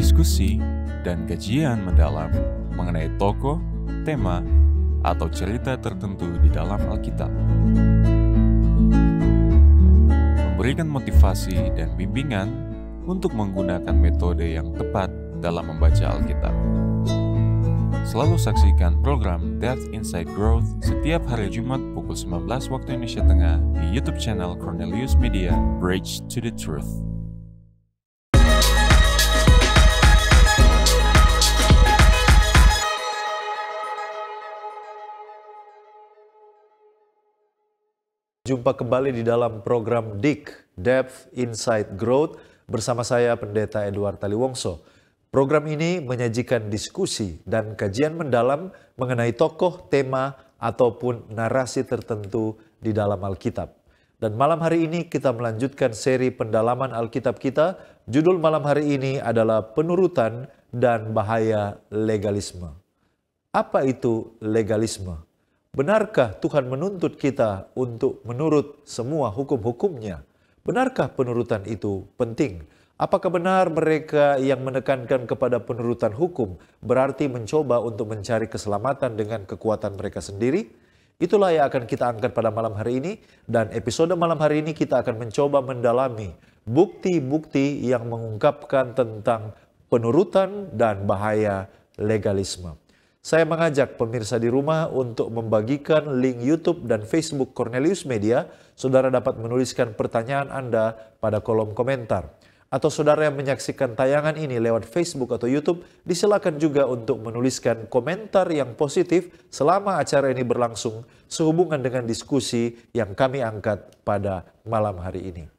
diskusi dan kajian mendalam mengenai tokoh, tema, atau cerita tertentu di dalam Alkitab. Memberikan motivasi dan bimbingan untuk menggunakan metode yang tepat dalam membaca Alkitab. Selalu saksikan program Depth Inside Growth setiap hari Jumat pukul 19 waktu Indonesia Tengah di YouTube channel Cornelius Media, Bridge to the Truth. Jumpa kembali di dalam program DIG, Depth Inside Growth, bersama saya Pendeta Edward Taliwongso. Program ini menyajikan diskusi dan kajian mendalam mengenai tokoh, tema, ataupun narasi tertentu di dalam Alkitab. Dan malam hari ini kita melanjutkan seri pendalaman Alkitab kita. Judul malam hari ini adalah Penurutan dan Bahaya Legalisme. Apa itu legalisme? Benarkah Tuhan menuntut kita untuk menurut semua hukum-hukumnya? Benarkah penurutan itu penting? Apakah benar mereka yang menekankan kepada penurutan hukum berarti mencoba untuk mencari keselamatan dengan kekuatan mereka sendiri? Itulah yang akan kita angkat pada malam hari ini, dan episode malam hari ini kita akan mencoba mendalami bukti-bukti yang mengungkapkan tentang penurutan dan bahaya legalisme. Saya mengajak pemirsa di rumah untuk membagikan link YouTube dan Facebook Cornelius Media. Saudara dapat menuliskan pertanyaan Anda pada kolom komentar. Atau saudara yang menyaksikan tayangan ini lewat Facebook atau YouTube, disilakan juga untuk menuliskan komentar yang positif selama acara ini berlangsung sehubungan dengan diskusi yang kami angkat pada malam hari ini.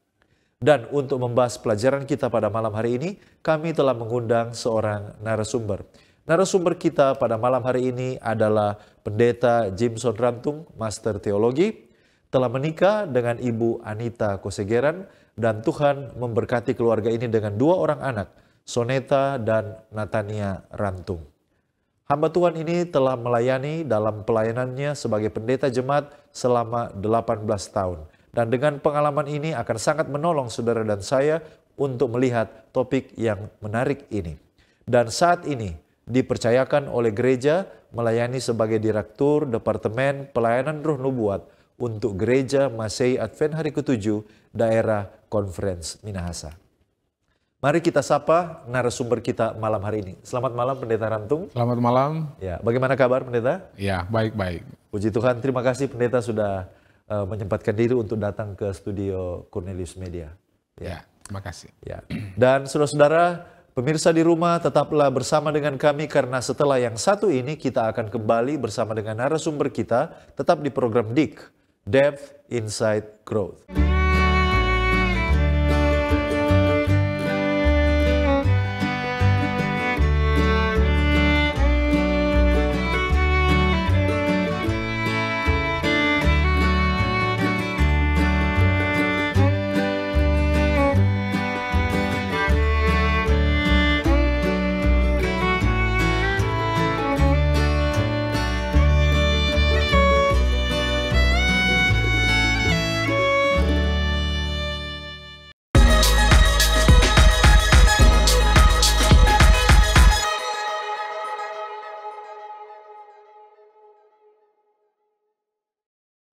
Dan untuk membahas pelajaran kita pada malam hari ini, kami telah mengundang seorang narasumber. Narasumber kita pada malam hari ini adalah Pendeta Jimson Rantung, Master Teologi, telah menikah dengan Ibu Anita Kosegeran, dan Tuhan memberkati keluarga ini dengan 2 orang anak, Soneta dan Natania Rantung. Hamba Tuhan ini telah melayani dalam pelayanannya sebagai pendeta jemaat selama 18 tahun. Dan dengan pengalaman ini akan sangat menolong saudara dan saya untuk melihat topik yang menarik ini. Dan saat ini dipercayakan oleh gereja melayani sebagai Direktur Departemen Pelayanan Roh Nubuat untuk Gereja Masehi Advent Hari ke-7 Daerah Conference Minahasa. Mari kita sapa narasumber kita malam hari ini. Selamat malam Pendeta Rantung. Selamat malam. Ya, bagaimana kabar Pendeta? Ya, baik-baik. Puji Tuhan, terima kasih Pendeta sudah menyempatkan diri untuk datang ke studio Cornelius Media. Ya, terima kasih. Ya. Dan saudara-saudara, pemirsa di rumah, tetaplah bersama dengan kami karena setelah yang satu ini kita akan kembali bersama dengan narasumber kita tetap di program DIG, Depth Inside Growth.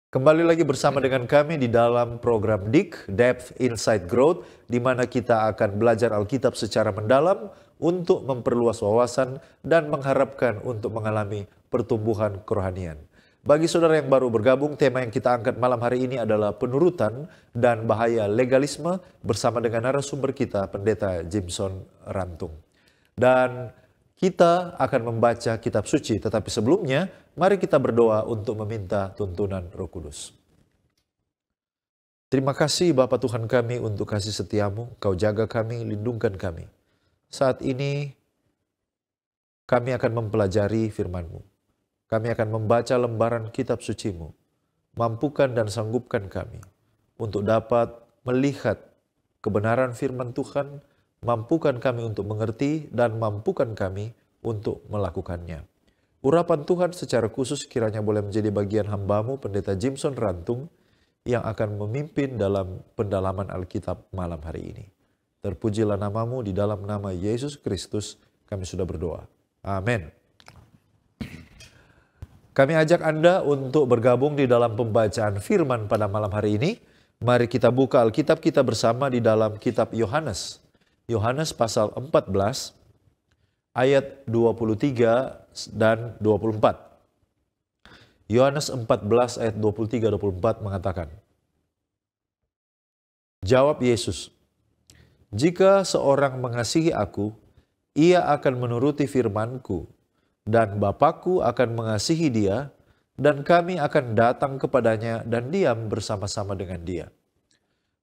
Kembali lagi bersama dengan kami di dalam program DIG, Depth Inside Growth, di mana kita akan belajar Alkitab secara mendalam untuk memperluas wawasan dan mengharapkan untuk mengalami pertumbuhan kerohanian. Bagi saudara yang baru bergabung, tema yang kita angkat malam hari ini adalah penurutan dan bahaya legalisme bersama dengan narasumber kita, Pendeta Jimson Rantung. Dan kita akan membaca kitab suci, tetapi sebelumnya mari kita berdoa untuk meminta tuntunan Roh Kudus. Terima kasih Bapa Tuhan kami untuk kasih setiamu, Kau jaga kami, lindungkan kami. Saat ini kami akan mempelajari firman-Mu. Kami akan membaca lembaran kitab suci-Mu. Mampukan dan sanggupkan kami untuk dapat melihat kebenaran firman Tuhan, mampukan kami untuk mengerti dan mampukan kami untuk melakukannya. Urapan Tuhan secara khusus kiranya boleh menjadi bagian hamba-Mu, Pendeta Jimson Rantung, yang akan memimpin dalam pendalaman Alkitab malam hari ini. Terpujilah namamu, di dalam nama Yesus Kristus kami sudah berdoa. Amin. Kami ajak Anda untuk bergabung di dalam pembacaan firman pada malam hari ini. Mari kita buka Alkitab kita bersama di dalam kitab Yohanes. Yohanes pasal 14 ayat 23 dan 24. Yohanes 14 ayat 23-24 mengatakan, jawab Yesus, jika seorang mengasihi aku, ia akan menuruti firman-Ku, dan Bapa-Ku akan mengasihi dia, dan kami akan datang kepadanya dan diam bersama-sama dengan dia.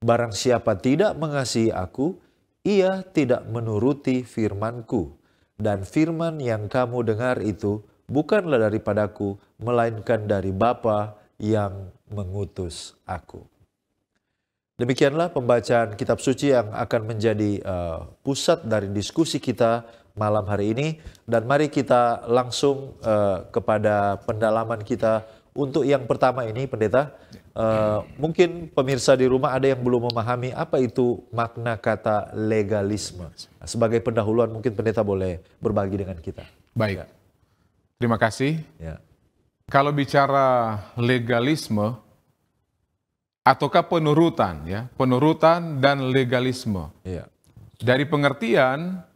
Barang siapa tidak mengasihi aku, ia tidak menuruti firman-Ku, dan firman yang kamu dengar itu bukanlah daripadaku, melainkan dari Bapa yang mengutus aku. Demikianlah pembacaan kitab suci yang akan menjadi pusat dari diskusi kita malam hari ini. Dan mari kita langsung kepada pendalaman kita. Untuk yang pertama ini, Pendeta, mungkin pemirsa di rumah ada yang belum memahami apa itu makna kata legalisme. Sebagai pendahuluan mungkin Pendeta boleh berbagi dengan kita. Baik, Ya. terima kasih. Ya. Kalau bicara legalisme, ataukah penurutan, ya, penurutan dan legalisme. Ya. Dari pengertian,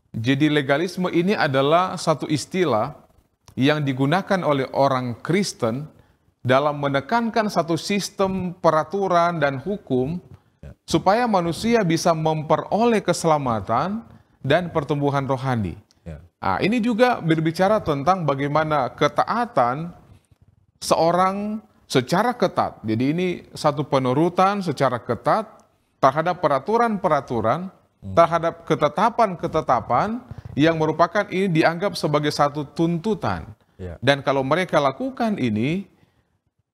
jadi legalisme ini adalah satu istilah yang digunakan oleh orang Kristen dalam menekankan satu sistem peraturan dan hukum supaya manusia bisa memperoleh keselamatan dan pertumbuhan rohani. Ya. Nah, ini juga berbicara tentang bagaimana ketaatan seorang secara ketat. Jadi ini satu penurutan secara ketat terhadap peraturan-peraturan, terhadap ketetapan-ketetapan yang merupakan ini dianggap sebagai satu tuntutan. Ya. Dan kalau mereka lakukan ini,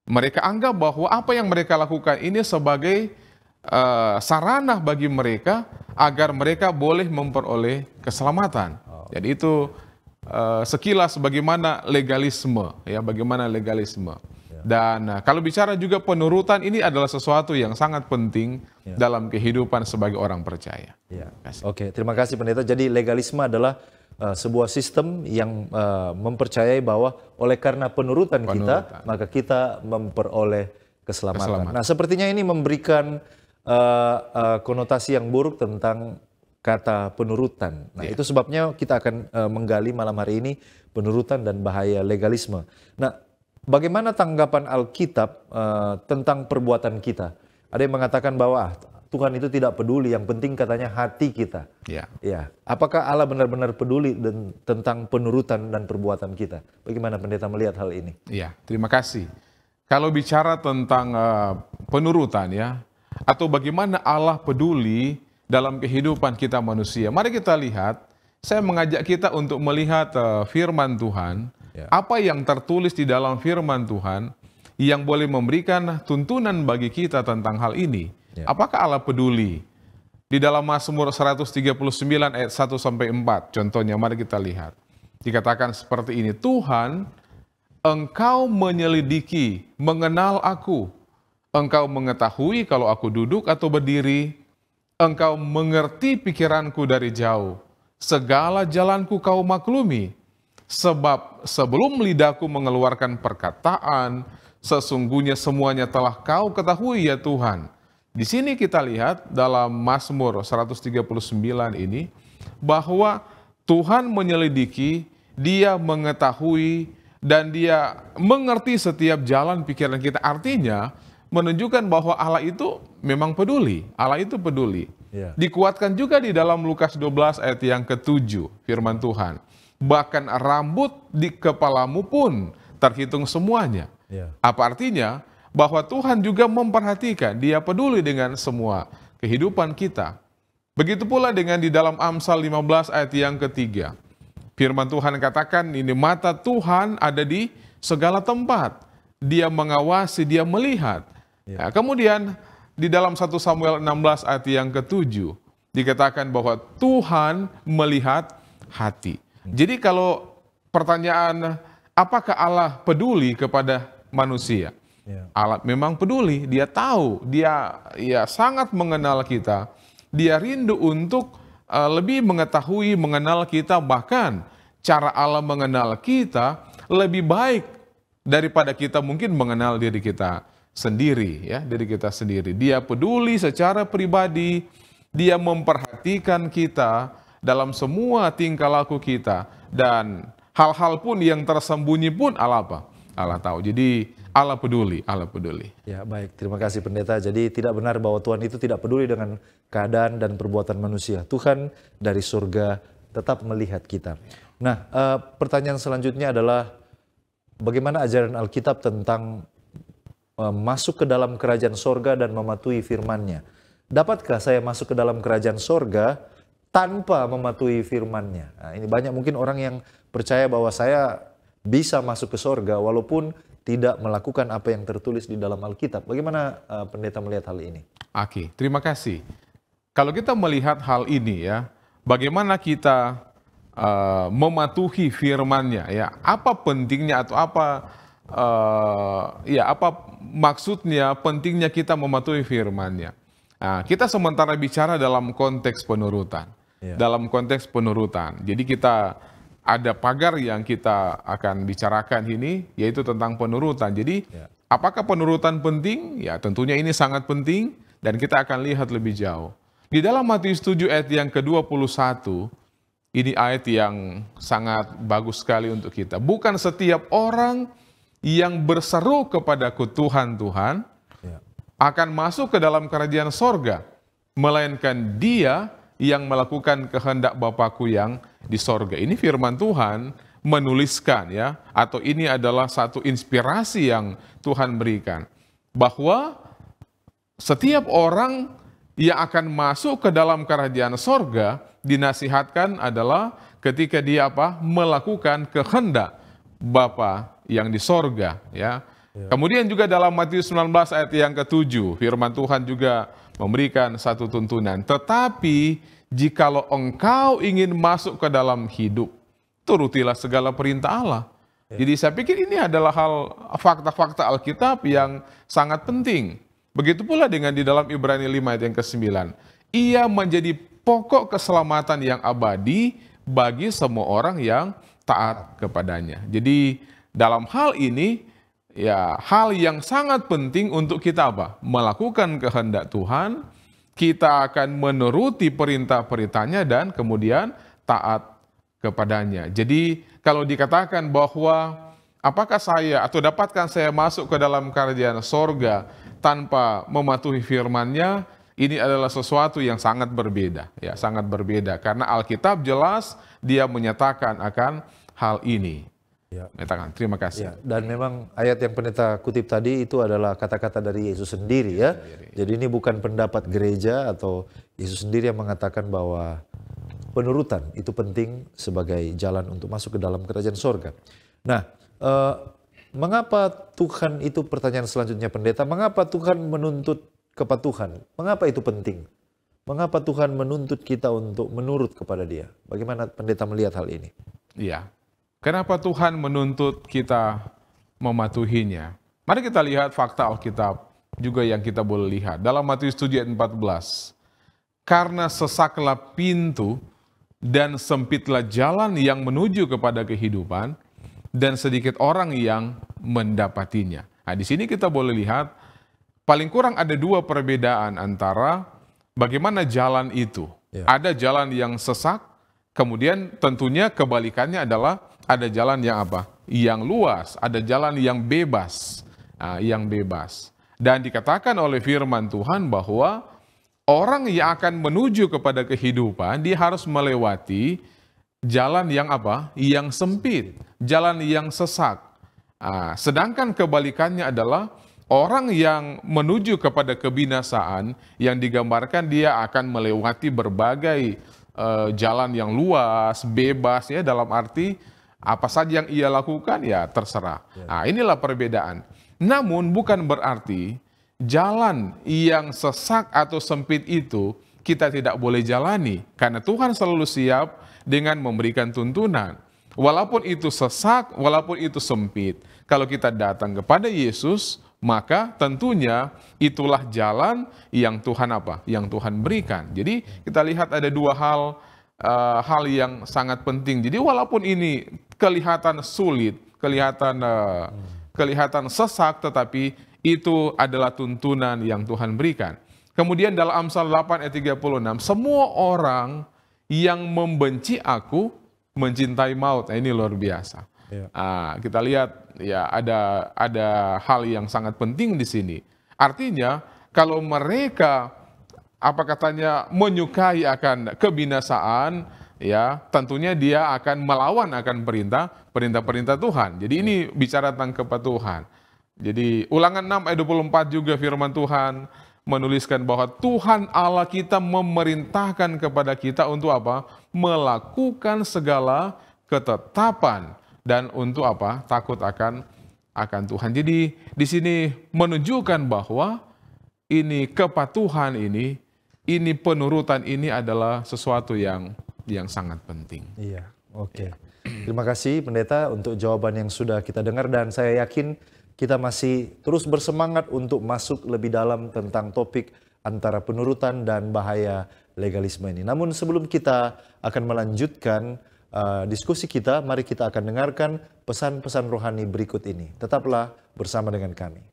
mereka anggap bahwa apa yang mereka lakukan ini sebagai sarana bagi mereka agar mereka boleh memperoleh keselamatan. Jadi itu sekilas bagaimana legalisme, ya, bagaimana legalisme. Dan kalau bicara juga penurutan, ini adalah sesuatu yang sangat penting dalam kehidupan sebagai orang percaya. Ya. Oke, terima kasih Pendeta. Jadi legalisme adalah sebuah sistem yang mempercayai bahwa oleh karena penurutan kita, maka kita memperoleh keselamatan. Nah, sepertinya ini memberikan konotasi yang buruk tentang kata penurutan. Nah, itu sebabnya kita akan menggali malam hari ini penurutan dan bahaya legalisme. Nah, bagaimana tanggapan Alkitab tentang perbuatan kita? Ada yang mengatakan bahwa Tuhan itu tidak peduli, yang penting katanya hati kita. Ya. Ya. Apakah Allah benar-benar peduli tentang penurutan dan perbuatan kita? Bagaimana Pendeta melihat hal ini? Ya, terima kasih. Kalau bicara tentang penurutan, ya, atau bagaimana Allah peduli dalam kehidupan kita manusia, mari kita lihat. Saya mengajak kita untuk melihat firman Tuhan. Ya. Apa yang tertulis di dalam firman Tuhan yang boleh memberikan tuntunan bagi kita tentang hal ini. Ya. Apakah Allah peduli? Di dalam Mazmur 139 ayat 1-4, contohnya mari kita lihat. Dikatakan seperti ini, Tuhan, Engkau menyelidiki, mengenal aku. Engkau mengetahui kalau aku duduk atau berdiri. Engkau mengerti pikiranku dari jauh. Segala jalanku kau maklumi. Sebab sebelum lidahku mengeluarkan perkataan, sesungguhnya semuanya telah kau ketahui ya Tuhan. Di sini kita lihat dalam Mazmur 139 ini, bahwa Tuhan menyelidiki, Dia mengetahui, dan Dia mengerti setiap jalan pikiran kita. Artinya, menunjukkan bahwa Allah itu memang peduli. Allah itu peduli. Ya. Dikuatkan juga di dalam Lukas 12 ayat yang ke-7, firman Tuhan. Bahkan rambut di kepalamu pun terhitung semuanya. Ya. Apa artinya? Bahwa Tuhan juga memperhatikan, Dia peduli dengan semua kehidupan kita. Begitu pula dengan di dalam Amsal 15 ayat yang ke-3. Firman Tuhan katakan, ini mata Tuhan ada di segala tempat. Dia mengawasi, Dia melihat. Ya. Nah, kemudian di dalam 1 Samuel 16 ayat yang ke-7 dikatakan bahwa Tuhan melihat hati. Jadi kalau pertanyaan apakah Allah peduli kepada manusia? Ya. Allah memang peduli, Dia tahu, Dia sangat mengenal kita. Dia rindu untuk lebih mengetahui, mengenal kita, bahkan cara Allah mengenal kita lebih baik daripada kita mungkin mengenal diri kita sendiri, ya, diri kita sendiri. Dia peduli secara pribadi, dia memperhatikan kita dalam semua tingkah laku kita, dan hal-hal pun yang tersembunyi pun Allah apa? Allah tahu. Jadi Allah peduli, Allah peduli. Ya, baik, terima kasih pendeta. Jadi tidak benar bahwa Tuhan itu tidak peduli dengan keadaan dan perbuatan manusia. Tuhan dari surga tetap melihat kita. Nah, pertanyaan selanjutnya adalah bagaimana ajaran Alkitab tentang masuk ke dalam kerajaan sorga dan mematuhi firman-Nya. Dapatkah saya masuk ke dalam kerajaan sorga tanpa mematuhi firman-Nya? Nah, ini banyak mungkin orang yang percaya bahwa saya bisa masuk ke sorga walaupun tidak melakukan apa yang tertulis di dalam Alkitab. Bagaimana pendeta melihat hal ini? Oke, terima kasih. Kalau kita melihat hal ini, ya, bagaimana kita mematuhi firman-Nya, ya, apa pentingnya atau apa maksudnya pentingnya kita mematuhi firman-Nya. Nah, kita sementara bicara dalam konteks penurutan. Ya. Dalam konteks penurutan. Jadi kita ada pagar yang kita akan bicarakan ini, yaitu tentang penurutan. Jadi apakah penurutan penting? Ya, tentunya ini sangat penting dan kita akan lihat lebih jauh. Di dalam Matius 7 ayat yang ke-21, ini ayat yang sangat bagus sekali untuk kita. Bukan setiap orang yang berseru kepadaku Tuhan, Tuhan, akan masuk ke dalam kerajaan sorga, melainkan dia yang melakukan kehendak Bapakku yang di sorga. Ini firman Tuhan menuliskan, ya, atau ini adalah satu inspirasi yang Tuhan berikan, bahwa setiap orang yang akan masuk ke dalam kerajaan sorga dinasihatkan adalah ketika dia melakukan kehendak Bapa yang di sorga, ya. Kemudian juga dalam Matius 19 ayat yang ke-7, firman Tuhan juga memberikan satu tuntunan. Tetapi jikalau engkau ingin masuk ke dalam hidup, turutilah segala perintah Allah. Jadi saya pikir ini adalah fakta-fakta Alkitab yang sangat penting. Begitu pula dengan di dalam Ibrani 5 ayat yang ke-9. Ia menjadi pokok keselamatan yang abadi bagi semua orang yang taat kepadanya. Jadi dalam hal ini, ya, hal yang sangat penting untuk kita melakukan kehendak Tuhan, kita akan menuruti perintah-perintahnya dan kemudian taat kepadanya. Jadi kalau dikatakan bahwa apakah saya atau dapatkah saya masuk ke dalam kerajaan sorga tanpa mematuhi firman-Nya, ini adalah sesuatu yang sangat berbeda, ya, sangat berbeda, karena Alkitab jelas dia menyatakan akan hal ini. Ya. Terima kasih. Ya, dan memang ayat yang pendeta kutip tadi itu adalah kata-kata dari Yesus sendiri, ya. Jadi ini bukan pendapat gereja atau Yesus sendiri yang mengatakan bahwa penurutan itu penting sebagai jalan untuk masuk ke dalam kerajaan sorga. Nah, mengapa Tuhan itu, pertanyaan selanjutnya pendeta, mengapa Tuhan menuntut kepatuhan? Mengapa itu penting? Mengapa Tuhan menuntut kita untuk menurut kepada Dia? Bagaimana pendeta melihat hal ini? Iya. Kenapa Tuhan menuntut kita mematuhinya? Mari kita lihat fakta Alkitab juga yang kita boleh lihat. Dalam Matius 7 ayat 14. Karena sesaklah pintu dan sempitlah jalan yang menuju kepada kehidupan, dan sedikit orang yang mendapatinya. Nah, di sini kita boleh lihat paling kurang ada dua perbedaan antara bagaimana jalan itu. Ya. Ada jalan yang sesak, kemudian tentunya kebalikannya adalah ada jalan yang yang luas, ada jalan yang bebas, yang bebas. Dan dikatakan oleh firman Tuhan bahwa orang yang akan menuju kepada kehidupan, dia harus melewati jalan yang yang sempit, jalan yang sesak. Sedangkan kebalikannya adalah orang yang menuju kepada kebinasaan, yang digambarkan dia akan melewati berbagai jalan yang luas, bebas, ya, dalam arti apa saja yang ia lakukan, ya, terserah. Inilah perbedaan. Namun bukan berarti jalan yang sesak atau sempit itu kita tidak boleh jalani, karena Tuhan selalu siap dengan memberikan tuntunan. Walaupun itu sesak, walaupun itu sempit, kalau kita datang kepada Yesus, maka tentunya itulah jalan yang Tuhan apa? Yang Tuhan berikan. Jadi kita lihat ada dua hal yang sangat penting. Jadi walaupun ini kelihatan sulit, kelihatan sesak, tetapi itu adalah tuntunan yang Tuhan berikan. Kemudian dalam Amsal 8 ayat 36, semua orang yang membenci aku mencintai maut. Nah, ini luar biasa. Ya. Kita lihat ya ada hal yang sangat penting di sini. Artinya kalau mereka menyukai akan kebinasaan, ya tentunya dia akan melawan akan perintah Tuhan. Jadi ini bicara tentang kepatuhan. Jadi Ulangan 6 ayat 24 juga firman Tuhan menuliskan bahwa Tuhan Allah kita memerintahkan kepada kita untuk apa? Melakukan segala ketetapan dan untuk apa? Takut akan Tuhan. Jadi di sini menunjukkan bahwa ini kepatuhan ini penurutan ini adalah sesuatu yang sangat penting. Iya, oke. Terima kasih Pendeta untuk jawaban yang sudah kita dengar, dan saya yakin kita masih terus bersemangat untuk masuk lebih dalam tentang topik antara penurutan dan bahaya legalisme ini. Namun sebelum kita akan melanjutkan diskusi kita, mari kita akan dengarkan pesan-pesan rohani berikut ini. Tetaplah bersama dengan kami.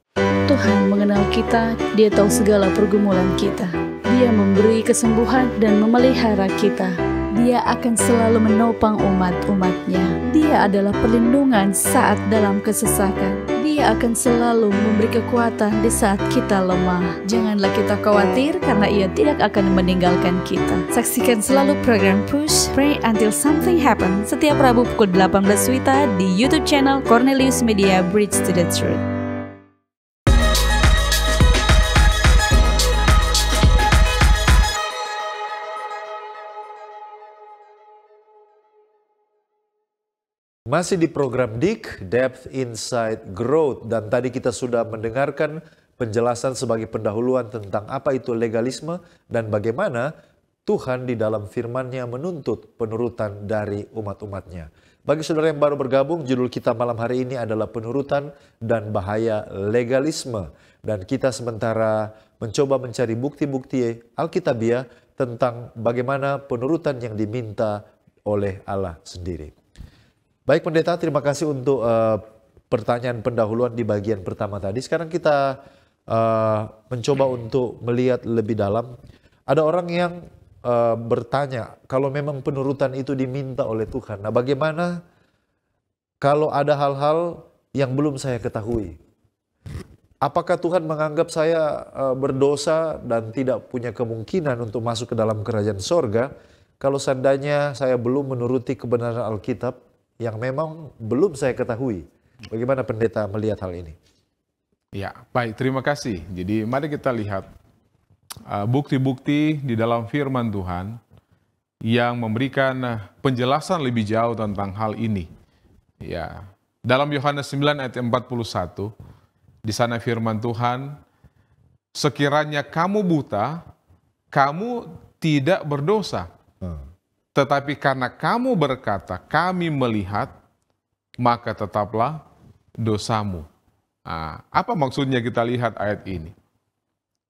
Tuhan mengenal kita, Dia tahu segala pergumulan kita. Dia memberi kesembuhan dan memelihara kita. Dia akan selalu menopang umat-umatnya. Dia adalah perlindungan saat dalam kesesakan. Dia akan selalu memberi kekuatan di saat kita lemah. Janganlah kita khawatir karena Ia tidak akan meninggalkan kita. Saksikan selalu program Push, Pray Until Something Happen setiap Rabu pukul 18 WITA di YouTube channel Cornelius Media Bridge to the Truth. Masih di program DIK, Depth Insight Growth, dan tadi kita sudah mendengarkan penjelasan sebagai pendahuluan tentang apa itu legalisme dan bagaimana Tuhan di dalam firman-Nya menuntut penurutan dari umat-umatnya. Bagi saudara yang baru bergabung, judul kita malam hari ini adalah penurutan dan bahaya legalisme. Dan kita sementara mencoba mencari bukti-bukti Alkitabiah tentang bagaimana penurutan yang diminta oleh Allah sendiri. Baik Pendeta, terima kasih untuk pertanyaan pendahuluan di bagian pertama tadi. Sekarang kita mencoba untuk melihat lebih dalam. Ada orang yang bertanya, kalau memang penurutan itu diminta oleh Tuhan, nah bagaimana kalau ada hal-hal yang belum saya ketahui? Apakah Tuhan menganggap saya berdosa dan tidak punya kemungkinan untuk masuk ke dalam kerajaan sorga kalau seandainya saya belum menuruti kebenaran Alkitab yang memang belum saya ketahui? Bagaimana Pendeta melihat hal ini? Ya, baik, terima kasih. Jadi mari kita lihat bukti-bukti di dalam firman Tuhan yang memberikan penjelasan lebih jauh tentang hal ini. Ya, dalam Yohanes 9 ayat 41, di sana firman Tuhan, sekiranya kamu buta, kamu tidak berdosa. Tetapi karena kamu berkata, kami melihat, maka tetaplah dosamu. Apa maksudnya kita lihat ayat ini?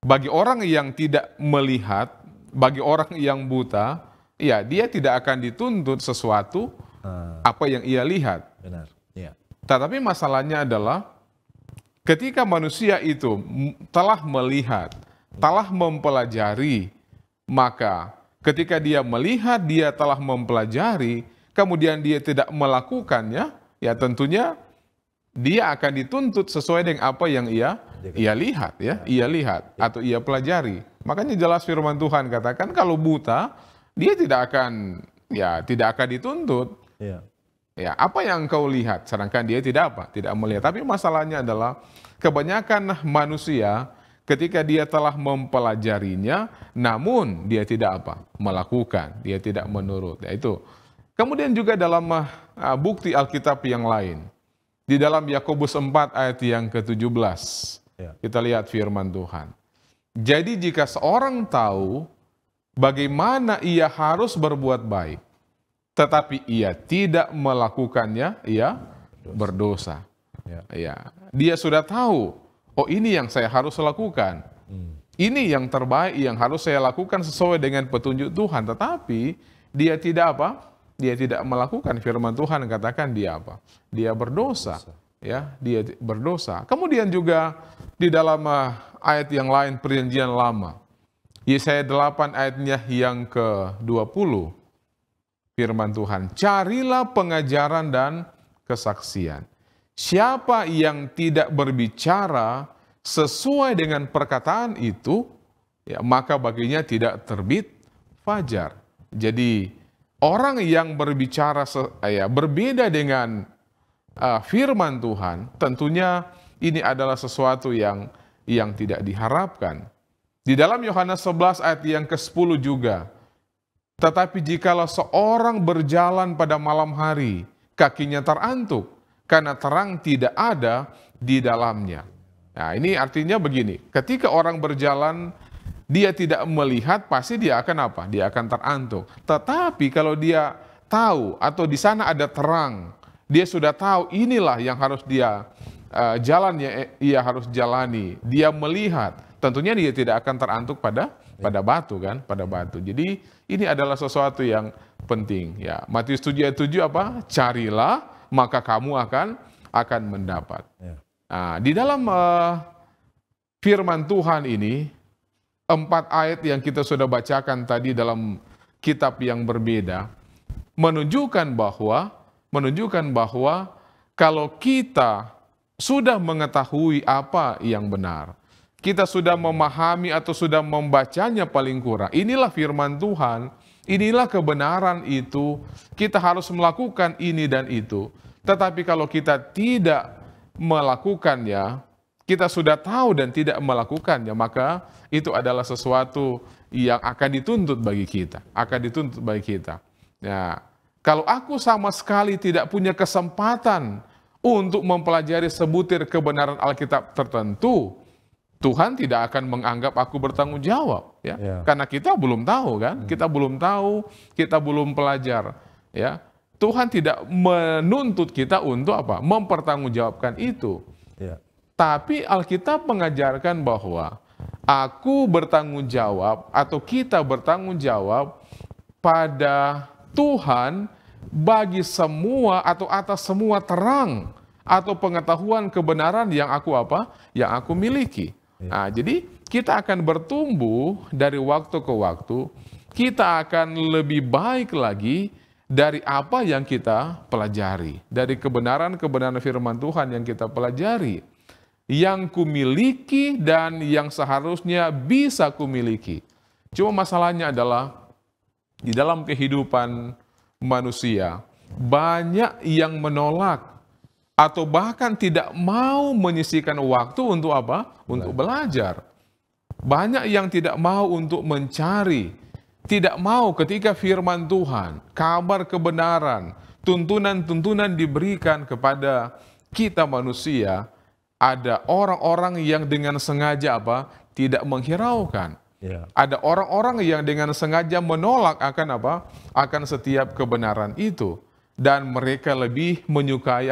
Bagi orang yang tidak melihat, bagi orang yang buta, ya dia tidak akan dituntut sesuatu apa yang ia lihat. Benar. Ya. Tetapi masalahnya adalah ketika manusia itu telah melihat, telah mempelajari, maka ketika dia melihat, dia telah mempelajari, kemudian dia tidak melakukannya, ya tentunya dia akan dituntut sesuai dengan apa yang ia lihat, ya, ia lihat atau ia pelajari. Makanya jelas firman Tuhan katakan kalau buta, dia tidak akan dituntut. Ya. Ya, apa yang engkau lihat, sedangkan dia tidak melihat. Tapi masalahnya adalah kebanyakan manusia ketika dia telah mempelajarinya, namun dia tidak melakukan, dia tidak menurut. Ya, itu. Kemudian juga dalam bukti Alkitab yang lain, di dalam Yakobus 4 ayat yang ke-17, kita lihat firman Tuhan. Jadi jika seorang tahu bagaimana ia harus berbuat baik, tetapi ia tidak melakukannya, ia berdosa. Ya. Dia sudah tahu oh ini yang saya harus lakukan. Ini yang terbaik yang harus saya lakukan sesuai dengan petunjuk Tuhan. Tetapi dia tidak apa? Dia tidak melakukan firman Tuhan, katakan dia apa? Dia berdosa. Ya, dia berdosa. Kemudian juga di dalam ayat yang lain perjanjian lama. Yesaya 8 ayatnya yang ke-20. Firman Tuhan, carilah pengajaran dan kesaksian. Siapa yang tidak berbicara sesuai dengan perkataan itu, ya, maka baginya tidak terbit fajar. Jadi orang yang berbicara berbeda dengan firman Tuhan, tentunya ini adalah sesuatu yang tidak diharapkan. Di dalam Yohanes 11 ayat yang ke-10 juga, tetapi jikalau seorang berjalan pada malam hari, kakinya terantuk, karena terang tidak ada di dalamnya. Nah, ini artinya begini, ketika orang berjalan, dia tidak melihat, pasti dia akan apa? Dia akan terantuk. Tetapi kalau dia tahu atau di sana ada terang, dia sudah tahu inilah yang harus dia ia harus jalani. Dia melihat, tentunya dia tidak akan terantuk pada batu kan, pada batu. Jadi ini adalah sesuatu yang penting. Ya, Matius 7 ayat 7 apa? Carilah, maka kamu akan mendapat. Ya. Nah, di dalam firman Tuhan ini, 4 ayat yang kita sudah bacakan tadi dalam kitab yang berbeda, menunjukkan bahwa kalau kita sudah mengetahui apa yang benar, kita sudah memahami atau sudah membacanya paling kurang, inilah firman Tuhan, inilah kebenaran itu, kita harus melakukan ini dan itu. Tetapi kalau kita tidak melakukannya, kita sudah tahu dan tidak melakukannya, maka itu adalah sesuatu yang akan dituntut bagi kita, Ya, kalau aku sama sekali tidak punya kesempatan untuk mempelajari sebutir kebenaran Alkitab tertentu, Tuhan tidak akan menganggap aku bertanggung jawab, ya. Karena kita belum tahu kan, kita belum belajar, ya. Tuhan tidak menuntut kita untuk apa? Mempertanggungjawabkan itu. Ya. Tapi Alkitab mengajarkan bahwa aku bertanggung jawab atau kita bertanggung jawab pada Tuhan bagi semua atau atas semua terang atau pengetahuan kebenaran yang aku miliki. Ya. Nah, jadi kita akan bertumbuh dari waktu ke waktu, kita akan lebih baik lagi dari apa yang kita pelajari, dari kebenaran-kebenaran firman Tuhan yang kita pelajari, yang kumiliki dan yang seharusnya bisa kumiliki. Cuma masalahnya adalah di dalam kehidupan manusia banyak yang menolak atau bahkan tidak mau menyisihkan waktu untuk apa? Untuk belajar. Banyak yang tidak mau untuk mencari, tidak mau ketika firman Tuhan, kabar kebenaran, tuntunan-tuntunan diberikan kepada kita manusia, ada orang-orang yang dengan sengaja apa? Tidak menghiraukan. Ya. Ada orang-orang yang dengan sengaja menolak akan setiap kebenaran itu. Dan mereka lebih menyukai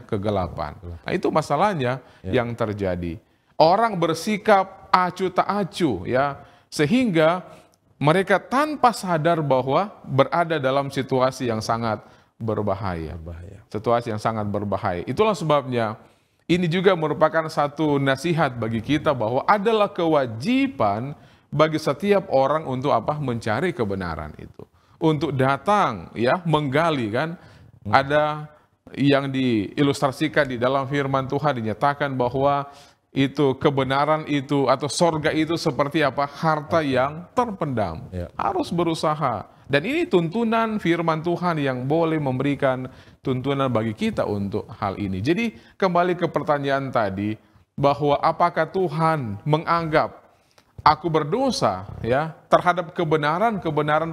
kegelapan. Nah, itu masalahnya yang terjadi. Orang bersikap acuh tak acuh, ya, sehingga mereka tanpa sadar bahwa berada dalam situasi yang sangat berbahaya. Situasi yang sangat berbahaya. Itulah sebabnya ini juga merupakan satu nasihat bagi kita bahwa adalah kewajiban bagi setiap orang untuk mencari kebenaran itu. Untuk datang, ya, menggali kan. Ada yang diilustrasikan di dalam firman Tuhan, dinyatakan bahwa itu kebenaran itu atau sorga itu seperti harta yang terpendam. Ya. Harus berusaha. Dan ini tuntunan firman Tuhan yang boleh memberikan tuntunan bagi kita untuk hal ini. Jadi kembali ke pertanyaan tadi, bahwa apakah Tuhan menganggap aku berdosa, ya, terhadap kebenaran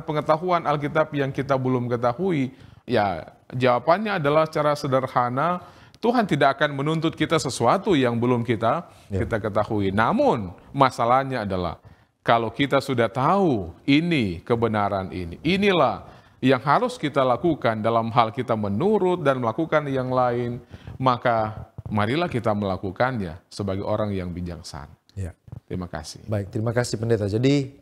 pengetahuan Alkitab yang kita belum ketahui? Ya, jawabannya adalah secara sederhana, Tuhan tidak akan menuntut kita sesuatu yang belum kita ketahui. Namun masalahnya adalah kalau kita sudah tahu ini kebenaran ini, inilah yang harus kita lakukan dalam hal kita menurut dan melakukan yang lain, maka marilah kita melakukannya sebagai orang yang bijaksana. Ya. Terima kasih. Baik, terima kasih pendeta. Jadi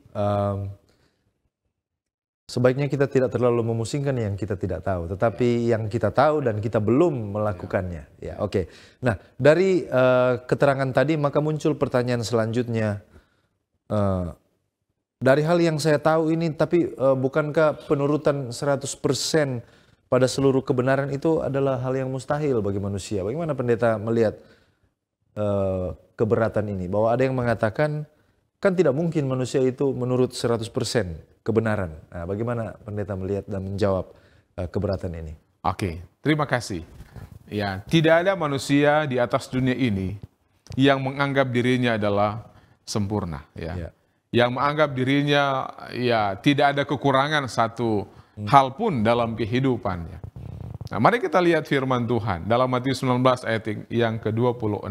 sebaiknya kita tidak terlalu memusingkan yang kita tidak tahu, tetapi yang kita tahu dan kita belum melakukannya. Ya, oke. Nah, dari keterangan tadi maka muncul pertanyaan selanjutnya. Dari hal yang saya tahu ini, tapi bukankah penurutan 100% pada seluruh kebenaran itu adalah hal yang mustahil bagi manusia? Bagaimana pendeta melihat keberatan ini? Bahwa ada yang mengatakan, kan tidak mungkin manusia itu menurut 100% kebenaran. Nah, bagaimana pendeta melihat dan menjawab keberatan ini? Oke, terima kasih. Ya, tidak ada manusia di atas dunia ini yang menganggap dirinya adalah sempurna. Ya. Yang menganggap dirinya ya tidak ada kekurangan satu hal pun dalam kehidupannya. Nah, mari kita lihat firman Tuhan dalam Matius 19 ayat yang ke-26.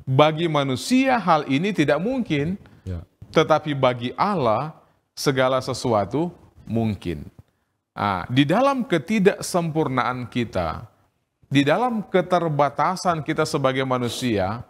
Bagi manusia hal ini tidak mungkin, tetapi bagi Allah segala sesuatu mungkin. Nah, di dalam ketidaksempurnaan kita, di dalam keterbatasan kita sebagai manusia,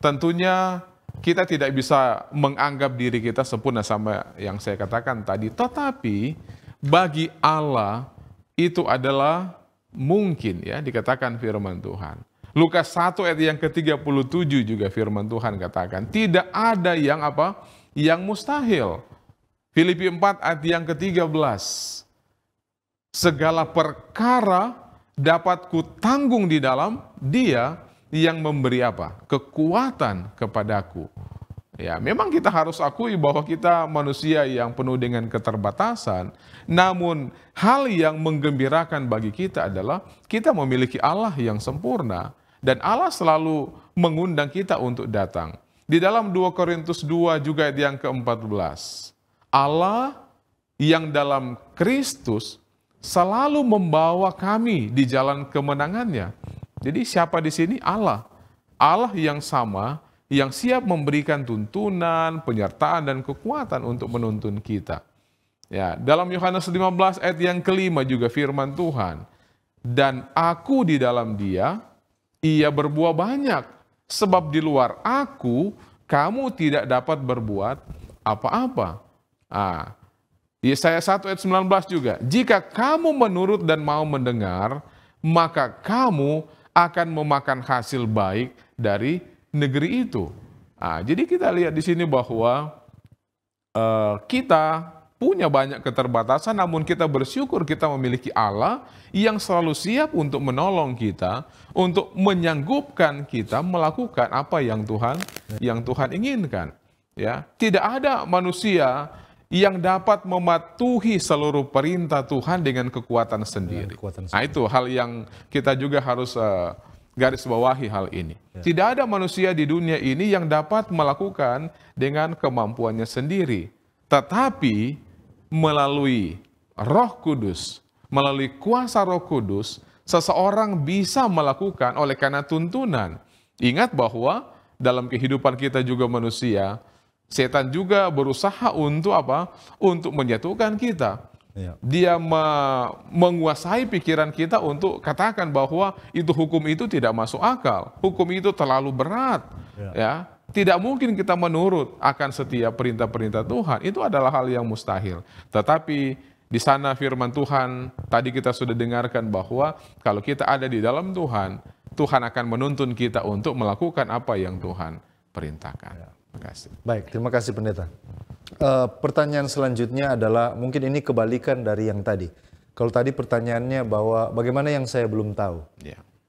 tentunya kita tidak bisa menganggap diri kita sempurna sama yang saya katakan tadi. Tetapi bagi Allah itu adalah mungkin, ya, dikatakan firman Tuhan. Lukas 1 ayat yang ke-37 juga firman Tuhan katakan, tidak ada yang apa? Yang mustahil. Filipi 4 ayat yang ke-13. Segala perkara dapat kutanggung di dalam Dia yang memberi apa? Kekuatan kepadaku. Ya, memang kita harus akui bahwa kita manusia yang penuh dengan keterbatasan. Namun hal yang menggembirakan bagi kita adalah kita memiliki Allah yang sempurna. Dan Allah selalu mengundang kita untuk datang. Di dalam 2 Korintus 2 juga ayat yang ke-14. Allah yang dalam Kristus selalu membawa kami di jalan kemenangannya. Jadi siapa di sini? Allah. Allah yang sama, yang siap memberikan tuntunan, penyertaan, dan kekuatan untuk menuntun kita. Ya, dalam Yohanes 15 ayat yang ke-5 juga firman Tuhan. Dan aku di dalam Dia, Ia berbuah banyak. Sebab di luar aku, kamu tidak dapat berbuat apa-apa. Yesaya 1 ayat 19 juga. Jika kamu menurut dan mau mendengar, maka kamu akan memakan hasil baik dari negeri itu. Jadi kita lihat di sini bahwa kita punya banyak keterbatasan, namun kita bersyukur kita memiliki Allah yang selalu siap untuk menolong kita, untuk menyanggupkan kita melakukan apa yang Tuhan inginkan. Ya, tidak ada manusia yang dapat mematuhi seluruh perintah Tuhan dengan kekuatan sendiri. Nah, itu hal yang kita juga harus garis bawahi hal ini. Tidak ada manusia di dunia ini yang dapat melakukan dengan kemampuannya sendiri. Tetapi melalui Roh Kudus, melalui kuasa Roh Kudus, seseorang bisa melakukan oleh karena tuntunan. Ingat bahwa dalam kehidupan kita juga manusia, setan juga berusaha untuk apa? Untuk menjatuhkan kita. Dia menguasai pikiran kita untuk katakan bahwa hukum itu tidak masuk akal. Hukum itu terlalu berat. Ya, tidak mungkin kita menurut akan setiap perintah-perintah Tuhan. Itu adalah hal yang mustahil. Tetapi di sana firman Tuhan, tadi kita sudah dengarkan bahwa kalau kita ada di dalam Tuhan, Tuhan akan menuntun kita untuk melakukan apa yang Tuhan perintahkan. Terima kasih. Baik, terima kasih pendeta. Pertanyaan selanjutnya adalah, mungkin ini kebalikan dari yang tadi. Kalau tadi pertanyaannya bahwa bagaimana yang saya belum tahu.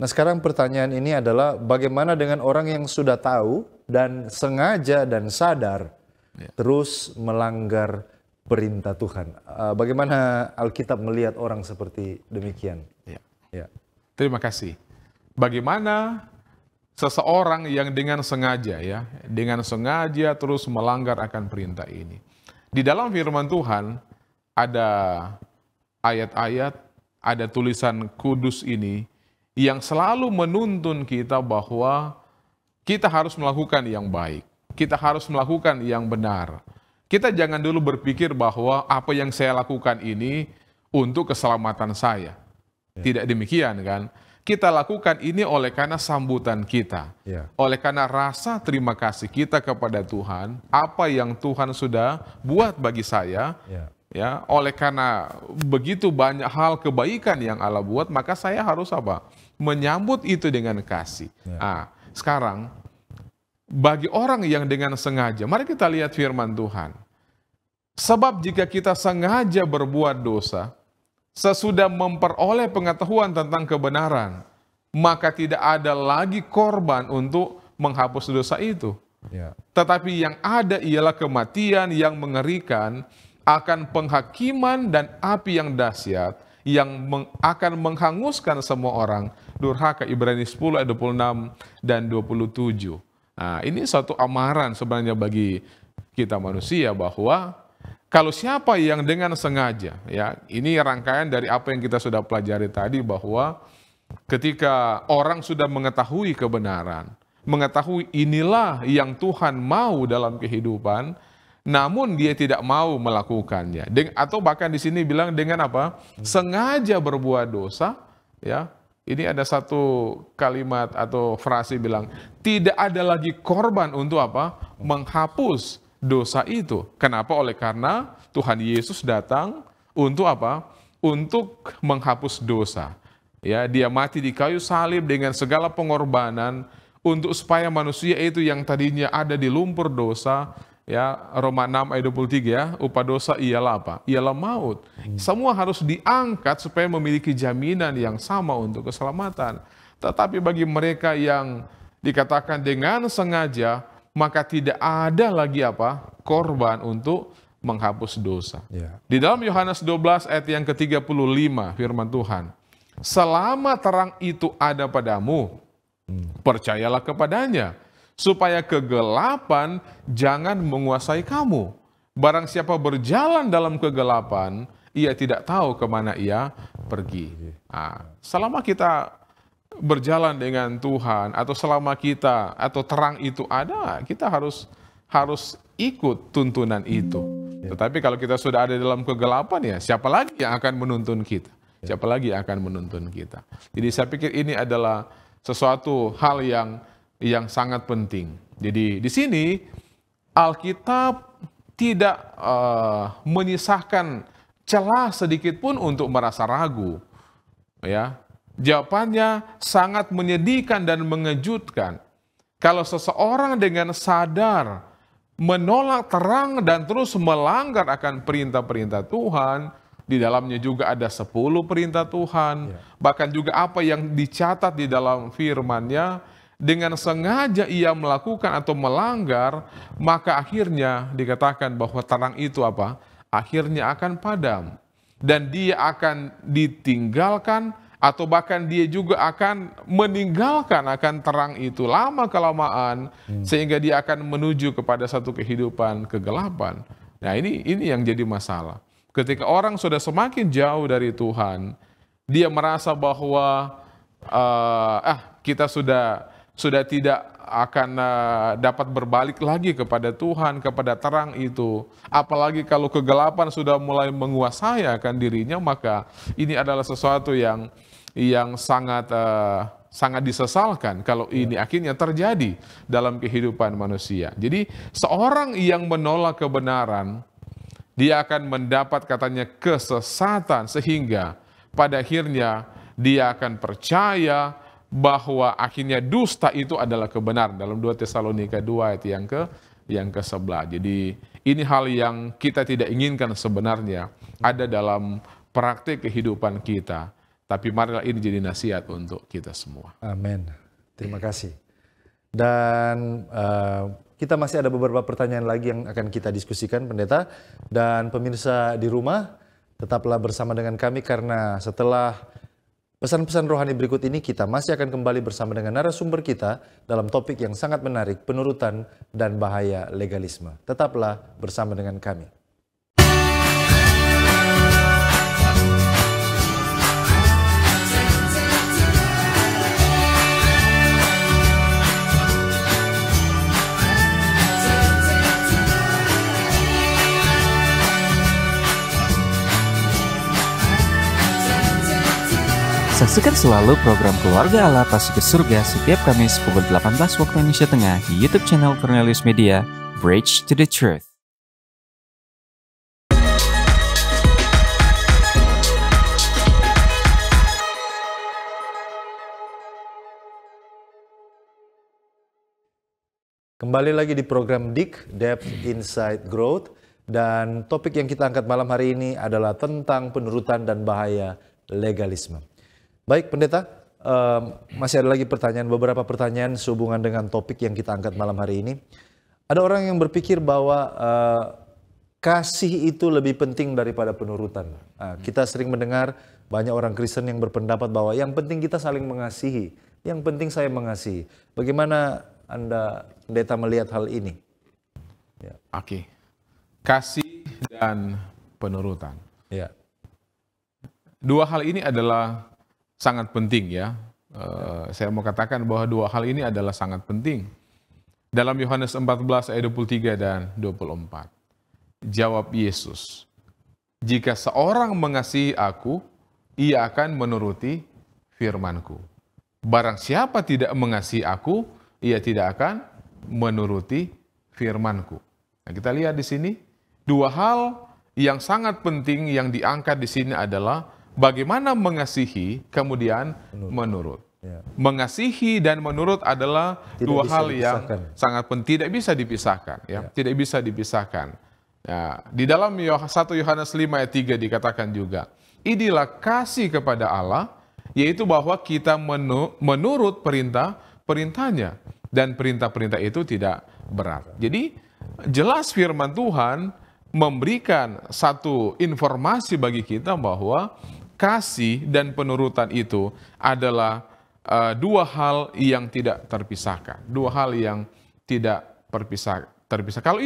Nah, sekarang pertanyaan ini adalah bagaimana dengan orang yang sudah tahu dan sengaja dan sadar terus melanggar perintah Tuhan. Bagaimana Alkitab melihat orang seperti demikian? Terima kasih. Bagaimana seseorang yang dengan sengaja terus melanggar akan perintah ini. Di dalam firman Tuhan ada ayat-ayat, ada tulisan kudus ini yang selalu menuntun kita bahwa kita harus melakukan yang baik. Kita harus melakukan yang benar. Kita jangan dulu berpikir bahwa apa yang saya lakukan ini untuk keselamatan saya. Tidak demikian kan? kita lakukan ini oleh karena sambutan kita. Ya. Oleh karena rasa terima kasih kita kepada Tuhan, apa yang Tuhan sudah buat bagi saya. Ya, oleh karena begitu banyak hal kebaikan yang Allah buat, maka saya harus apa? Menyambut itu dengan kasih. Nah, sekarang bagi orang yang dengan sengaja, mari kita lihat firman Tuhan. Sebab jika kita sengaja berbuat dosa, sesudah memperoleh pengetahuan tentang kebenaran, maka tidak ada lagi korban untuk menghapus dosa itu. Tetapi yang ada ialah kematian yang mengerikan, akan penghakiman dan api yang dahsyat, yang akan menghanguskan semua orang durhaka. Ibrani 10 ayat 26 dan 27. Nah, ini suatu amaran sebenarnya bagi kita manusia, bahwa kalau siapa yang dengan sengaja, ya, ini rangkaian dari apa yang kita sudah pelajari tadi, bahwa ketika orang sudah mengetahui kebenaran, mengetahui inilah yang Tuhan mau dalam kehidupan, namun dia tidak mau melakukannya, atau bahkan di sini bilang dengan apa? Sengaja berbuat dosa, ya. Ini ada satu kalimat atau frase bilang, tidak ada lagi korban untuk apa? Menghapus dosa itu. Kenapa? Oleh karena Tuhan Yesus datang untuk apa? Untuk menghapus dosa. Ya, dia mati di kayu salib dengan segala pengorbanan untuk supaya manusia itu yang tadinya ada di lumpur dosa, ya, Roma 6 ayat 23, ya, upah dosa ialah apa? Ialah maut. Semua harus diangkat supaya memiliki jaminan yang sama untuk keselamatan. Tetapi bagi mereka yang dikatakan dengan sengaja, maka tidak ada lagi apa? Korban untuk menghapus dosa. Di dalam Yohanes 12 ayat yang ke-35 firman Tuhan, selama terang itu ada padamu, percayalah kepadanya, supaya kegelapan jangan menguasai kamu. Barang siapa berjalan dalam kegelapan, ia tidak tahu kemana ia pergi. Nah, selama kita berjalan dengan Tuhan, atau selama kita atau terang itu ada, kita harus ikut tuntunan itu. Tetapi kalau kita sudah ada dalam kegelapan, ya siapa lagi yang akan menuntun kita? Siapa lagi yang akan menuntun kita? Jadi saya pikir ini adalah sesuatu hal yang sangat penting. Jadi di sini Alkitab tidak menyisakan celah sedikit pun untuk merasa ragu. Ya, jawabannya sangat menyedihkan dan mengejutkan. Kalau seseorang dengan sadar menolak terang dan terus melanggar akan perintah-perintah Tuhan, di dalamnya juga ada 10 perintah Tuhan, bahkan juga apa yang dicatat di dalam firman-Nya, dengan sengaja ia melakukan atau melanggar, maka akhirnya dikatakan bahwa terang itu apa? Akhirnya akan padam. Dan dia akan ditinggalkan, atau bahkan dia juga akan meninggalkan akan terang itu lama-kelamaan, sehingga dia akan menuju kepada satu kehidupan kegelapan. Nah, ini yang jadi masalah. Ketika orang sudah semakin jauh dari Tuhan, dia merasa bahwa kita sudah tidak akan dapat berbalik lagi kepada Tuhan, kepada terang itu. Apalagi kalau kegelapan sudah mulai menguasai akan dirinya, maka ini adalah sesuatu yang sangat disesalkan kalau ini akhirnya terjadi dalam kehidupan manusia. Jadi seorang yang menolak kebenaran, dia akan mendapat katanya kesesatan, sehingga pada akhirnya dia akan percaya bahwa akhirnya dusta itu adalah kebenaran, dalam 2 Tesalonika 2 ayat yang ke-11. Jadi ini hal yang kita tidak inginkan sebenarnya ada dalam praktik kehidupan kita. Tapi marilah ini jadi nasihat untuk kita semua. Amin. Terima kasih. Dan kita masih ada beberapa pertanyaan lagi yang akan kita diskusikan, Pendeta. Dan pemirsa di rumah, tetaplah bersama dengan kami, karena setelah pesan-pesan rohani berikut ini, kita masih akan kembali bersama dengan narasumber kita dalam topik yang sangat menarik, penurutan dan bahaya legalisme. Tetaplah bersama dengan kami. Saksikan selalu program Keluarga Allah Pasti ke Surga setiap Kamis pukul 18 waktu Indonesia Tengah di YouTube channel Cornelius Media, Bridge to the Truth. Kembali lagi di program DIK, Depth Insight Growth. Dan topik yang kita angkat malam hari ini adalah tentang penurutan dan bahaya legalisme. Baik pendeta, masih ada lagi beberapa pertanyaan sehubungan dengan topik yang kita angkat malam hari ini. Ada orang yang berpikir bahwa kasih itu lebih penting daripada penurutan. Kita sering mendengar banyak orang Kristen yang berpendapat bahwa yang penting kita saling mengasihi, yang penting saya mengasihi. Bagaimana Anda pendeta melihat hal ini? Ya. Oke. Kasih dan penurutan. Ya. Dua hal ini adalah sangat penting ya. Saya mau katakan bahwa dua hal ini adalah sangat penting. Dalam Yohanes 14 ayat 23 dan 24. Jawab Yesus, jika seorang mengasihi aku, ia akan menuruti firman-Ku. Barang siapa tidak mengasihi aku, ia tidak akan menuruti firman-Ku. Nah, kita lihat di sini, dua hal yang sangat penting yang diangkat di sini adalah bagaimana mengasihi, kemudian menurut. Ya. Mengasihi dan menurut adalah dua hal yang sangat penting, tidak bisa dipisahkan. Ya. Tidak bisa dipisahkan. Ya. Di dalam 1 Yohanes 5 ayat 3 dikatakan juga, inilah kasih kepada Allah, yaitu bahwa kita menurut perintahnya, dan perintah-perintah itu tidak berat. Jadi jelas firman Tuhan memberikan satu informasi bagi kita bahwa kasih dan penurutan itu adalah dua hal yang tidak terpisahkan. Dua hal yang tidak terpisah. Kalau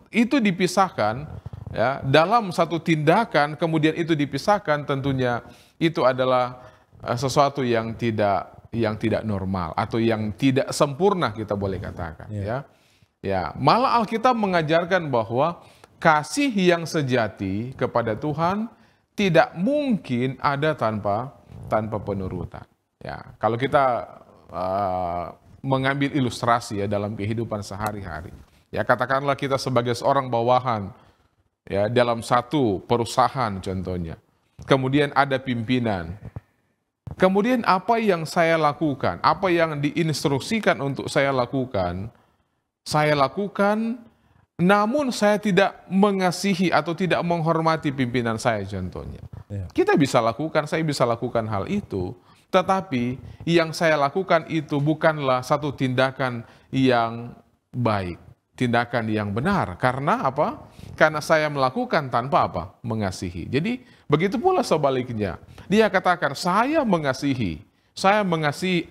itu dipisahkan ya, dalam satu tindakan kemudian itu dipisahkan, tentunya itu adalah sesuatu yang tidak normal atau yang tidak sempurna, kita boleh katakan ya. Ya, malah Alkitab mengajarkan bahwa kasih yang sejati kepada Tuhan tidak mungkin ada tanpa penurutan. Ya, kalau kita mengambil ilustrasi ya dalam kehidupan sehari-hari, ya katakanlah kita sebagai seorang bawahan ya dalam satu perusahaan contohnya, kemudian ada pimpinan, kemudian apa yang saya lakukan, apa yang diinstruksikan untuk saya lakukan, namun saya tidak mengasihi atau tidak menghormati pimpinan saya contohnya. Ya. Kita bisa lakukan, saya bisa lakukan hal itu, tetapi yang saya lakukan itu bukanlah satu tindakan yang baik, tindakan yang benar. Karena apa? Karena saya melakukan tanpa apa? Mengasihi. Jadi begitu pula sebaliknya. Dia katakan, saya mengasihi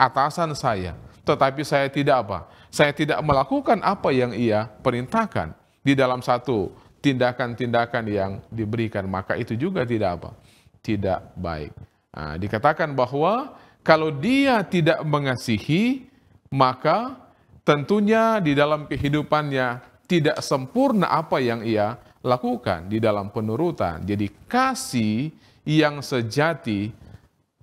atasan saya, tetapi saya tidak apa? Saya tidak melakukan apa yang ia perintahkan di dalam satu tindakan-tindakan yang diberikan, maka itu juga tidak apa? Tidak baik. Nah, dikatakan bahwa kalau dia tidak mengasihi, maka tentunya di dalam kehidupannya tidak sempurna apa yang ia lakukan di dalam penurutan. Jadi kasih yang sejati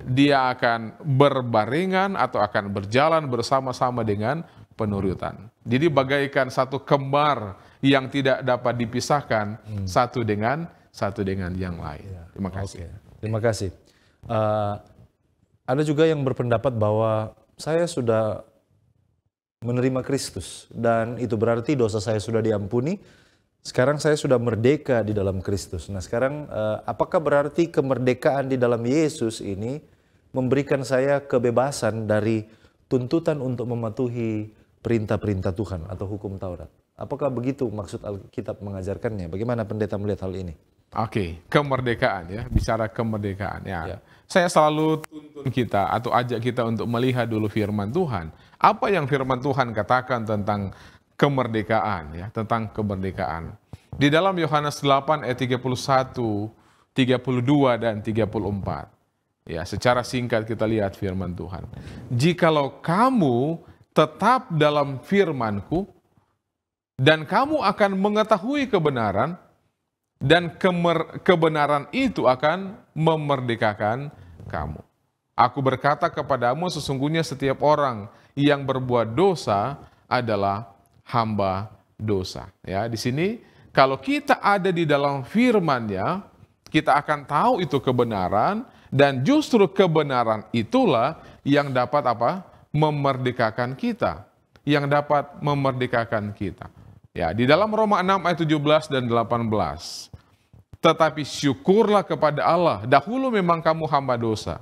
dia akan berbarengan atau akan berjalan bersama-sama dengan penurutan. Jadi bagaikan satu kembar yang tidak dapat dipisahkan satu dengan yang lain. Terima kasih. Terima kasih. Ada juga yang berpendapat bahwa saya sudah menerima Kristus dan itu berarti dosa saya sudah diampuni. Sekarang saya sudah merdeka di dalam Kristus. Nah sekarang apakah berarti kemerdekaan di dalam Yesus ini memberikan saya kebebasan dari tuntutan untuk mematuhi perintah-perintah Tuhan atau hukum Taurat? Apakah begitu maksud Alkitab mengajarkannya? Bagaimana pendeta melihat hal ini? Oke, kemerdekaan ya, bicara kemerdekaan ya. Saya selalu tuntun kita atau ajak kita untuk melihat dulu firman Tuhan. Apa yang firman Tuhan katakan tentang kemerdekaan ya, tentang kemerdekaan. Di dalam Yohanes 8 ayat 31, 32 dan 34. Ya, secara singkat kita lihat firman Tuhan. Jikalau kamu tetap dalam firman-Ku dan kamu akan mengetahui kebenaran, dan kebenaran itu akan memerdekakan kamu. Aku berkata kepadamu, sesungguhnya setiap orang yang berbuat dosa adalah hamba dosa. Ya, di sini kalau kita ada di dalam firman-Nya, kita akan tahu itu kebenaran, dan justru kebenaran itulah yang dapat apa? Memerdekakan kita. Yang dapat memerdekakan kita. Ya, di dalam Roma 6 ayat 17 dan 18. Tetapi syukurlah kepada Allah, dahulu memang kamu hamba dosa,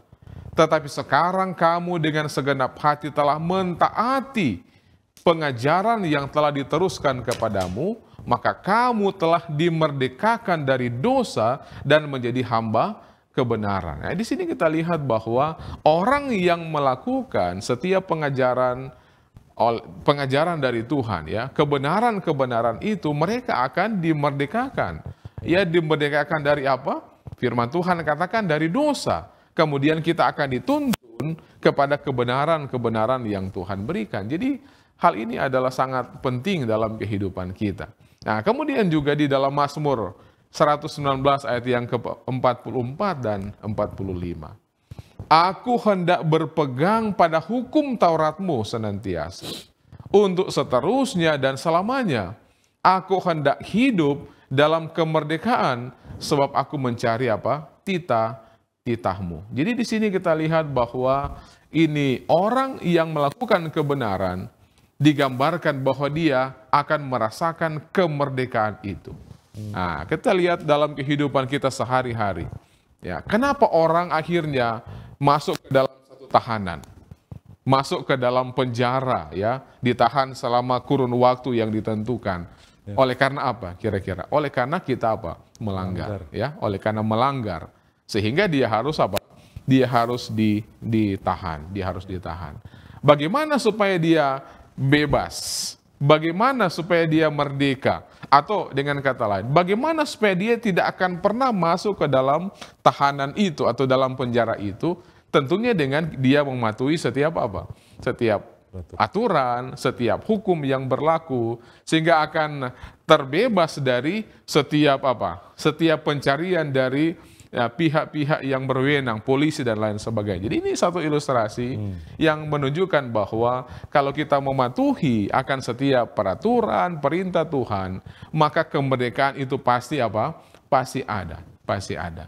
tetapi sekarang kamu dengan segenap hati telah mentaati pengajaran yang telah diteruskan kepadamu, maka kamu telah dimerdekakan dari dosa dan menjadi hamba kebenaran. Nah, di sini kita lihat bahwa orang yang melakukan setiap pengajaran dari Tuhan, ya, kebenaran-kebenaran itu mereka akan dimerdekakan. Ya, dimerdekakan dari apa? Firman Tuhan katakan dari dosa. Kemudian kita akan dituntun kepada kebenaran-kebenaran yang Tuhan berikan. Jadi hal ini adalah sangat penting dalam kehidupan kita. Nah, kemudian juga di dalam Mazmur 119 ayat yang ke-44 dan 45. Aku hendak berpegang pada hukum Tauratmu senantiasa, untuk seterusnya dan selamanya. Aku hendak hidup dalam kemerdekaan, sebab aku mencari apa? Titahmu. Jadi di sini kita lihat bahwa ini orang yang melakukan kebenaran, digambarkan bahwa dia akan merasakan kemerdekaan itu. Nah, kita lihat dalam kehidupan kita sehari-hari. Ya, kenapa orang akhirnya masuk ke dalam satu tahanan, masuk ke dalam penjara, ya, ditahan selama kurun waktu yang ditentukan. Ya. Oleh karena apa? Kira-kira oleh karena kita apa? Melanggar. Ya, oleh karena melanggar, sehingga dia harus apa? Dia harus ditahan. Dia harus ditahan. Bagaimana supaya dia bebas? Bagaimana supaya dia merdeka? Atau dengan kata lain, bagaimana supaya dia tidak akan pernah masuk ke dalam tahanan itu atau dalam penjara itu? Tentunya dengan dia mematuhi setiap apa? Setiap aturan, setiap hukum yang berlaku, sehingga akan terbebas dari setiap apa? Setiap pencarian dari pihak-pihak yang berwenang, polisi dan lain sebagainya. Jadi ini satu ilustrasi yang menunjukkan bahwa kalau kita mematuhi akan setiap peraturan, perintah Tuhan, maka kemerdekaan itu pasti apa? Pasti ada, pasti ada.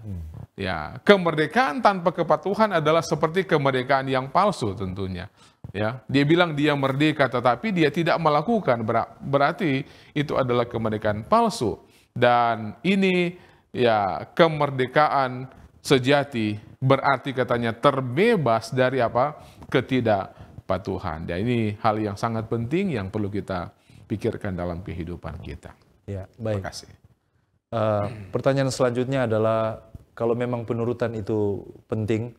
Ya, kemerdekaan tanpa kepatuhan adalah seperti kemerdekaan yang palsu tentunya. Ya, dia bilang dia merdeka tetapi dia tidak melakukan, berarti itu adalah kemerdekaan palsu. Dan ini ya, kemerdekaan sejati berarti katanya terbebas dari apa? Ketidakpatuhan. Dan ini hal yang sangat penting yang perlu kita pikirkan dalam kehidupan kita. Ya, baik. Terima kasih. Pertanyaan selanjutnya adalah, kalau memang penurutan itu penting,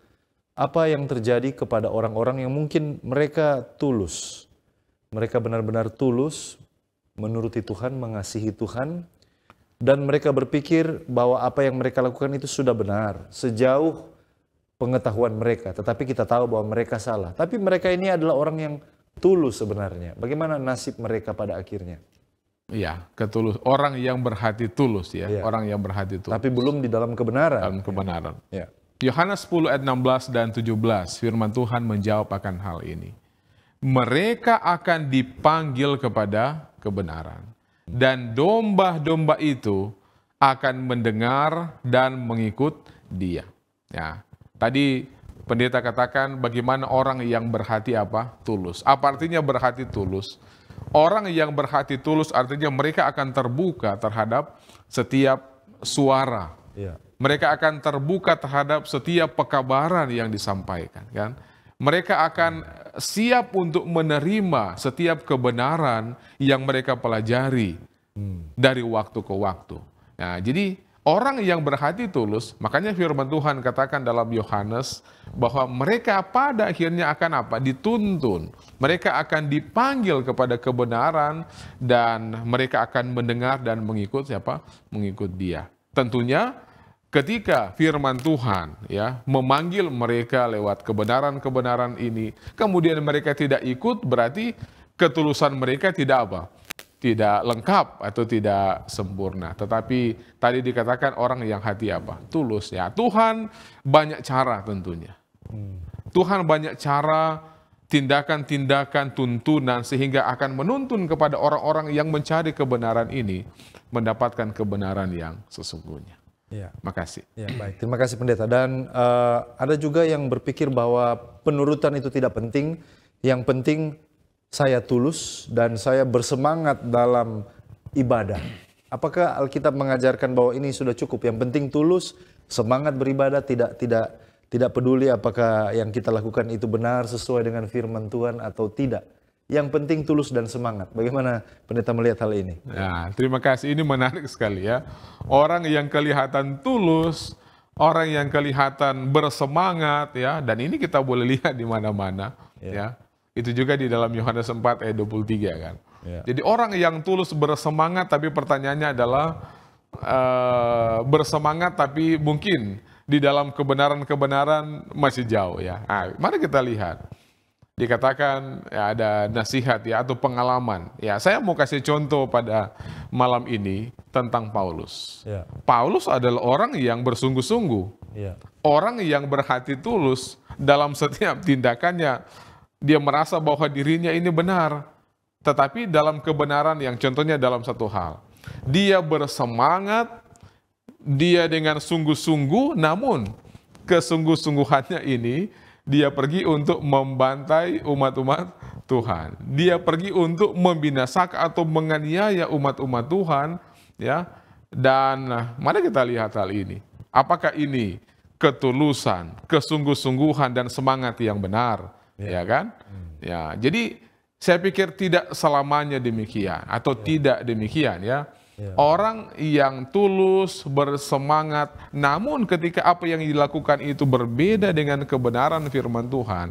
apa yang terjadi kepada orang-orang yang mungkin mereka tulus, mereka benar-benar tulus menuruti Tuhan, mengasihi Tuhan, dan mereka berpikir bahwa apa yang mereka lakukan itu sudah benar sejauh pengetahuan mereka, tetapi kita tahu bahwa mereka salah. Tapi mereka ini adalah orang yang tulus sebenarnya. Bagaimana nasib mereka pada akhirnya? Ya, orang yang berhati tulus, ya, orang yang berhati tulus. Tapi belum di dalam kebenaran. Dalam kebenaran. Ya. Yohanes 10 ayat 16 dan 17, firman Tuhan menjawab akan hal ini. Mereka akan dipanggil kepada kebenaran, dan domba-domba itu akan mendengar dan mengikut dia. Ya, tadi pendeta katakan bagaimana orang yang berhati apa? Tulus. Apa artinya berhati tulus? Orang yang berhati tulus artinya mereka akan terbuka terhadap setiap suara. Ya. Mereka akan terbuka terhadap setiap pekabaran yang disampaikan, kan? Mereka akan siap untuk menerima setiap kebenaran yang mereka pelajari dari waktu ke waktu. Nah, jadi orang yang berhati tulus, makanya firman Tuhan katakan dalam Yohanes bahwa mereka pada akhirnya akan apa? Dituntun. Mereka akan dipanggil kepada kebenaran dan mereka akan mendengar dan mengikut siapa? Mengikut Dia. Tentunya ketika firman Tuhan ya memanggil mereka lewat kebenaran-kebenaran ini, kemudian mereka tidak ikut, berarti ketulusan mereka tidak apa? Tidak lengkap atau tidak sempurna. Tetapi tadi dikatakan orang yang hati apa? Tulus, ya. Tuhan banyak cara tentunya. Tuhan banyak cara, tindakan-tindakan, tuntunan sehingga akan menuntun kepada orang-orang yang mencari kebenaran ini mendapatkan kebenaran yang sesungguhnya. Ya. Makasih. Ya, baik. Terima kasih pendeta. Dan ada juga yang berpikir bahwa penurutan itu tidak penting. Yang penting saya tulus dan saya bersemangat dalam ibadah. Apakah Alkitab mengajarkan bahwa ini sudah cukup? Yang penting tulus, semangat beribadah, tidak peduli apakah yang kita lakukan itu benar sesuai dengan firman Tuhan atau tidak. Yang penting tulus dan semangat. Bagaimana pendeta melihat hal ini? Ya, terima kasih. Ini menarik sekali ya. Orang yang kelihatan tulus, orang yang kelihatan bersemangat ya, dan ini kita boleh lihat di mana-mana ya. Itu juga di dalam Yohanes 4 ayat 23 kan. Ya. Jadi orang yang tulus bersemangat, tapi pertanyaannya adalah bersemangat tapi mungkin di dalam kebenaran-kebenaran masih jauh ya. Nah, mari kita lihat. Dikatakan ya, ada nasihat ya atau pengalaman. Ya, saya mau kasih contoh pada malam ini tentang Paulus. Ya. Paulus adalah orang yang bersungguh-sungguh. Ya. Orang yang berhati tulus dalam setiap tindakannya. Dia merasa bahwa dirinya ini benar. Tetapi dalam kebenaran yang contohnya dalam satu hal. Dia bersemangat, dia dengan sungguh-sungguh, namun kesungguh-sungguhannya ini dia pergi untuk membantai umat-umat Tuhan. Dia pergi untuk membinasakan atau menganiaya umat-umat Tuhan, ya. Dan mari kita lihat hal ini. Apakah ini ketulusan, kesungguh-sungguhan dan semangat yang benar, ya kan? Ya, jadi saya pikir tidak selamanya demikian atau tidak demikian ya. Orang yang tulus, bersemangat, namun ketika apa yang dilakukan itu berbeda dengan kebenaran firman Tuhan,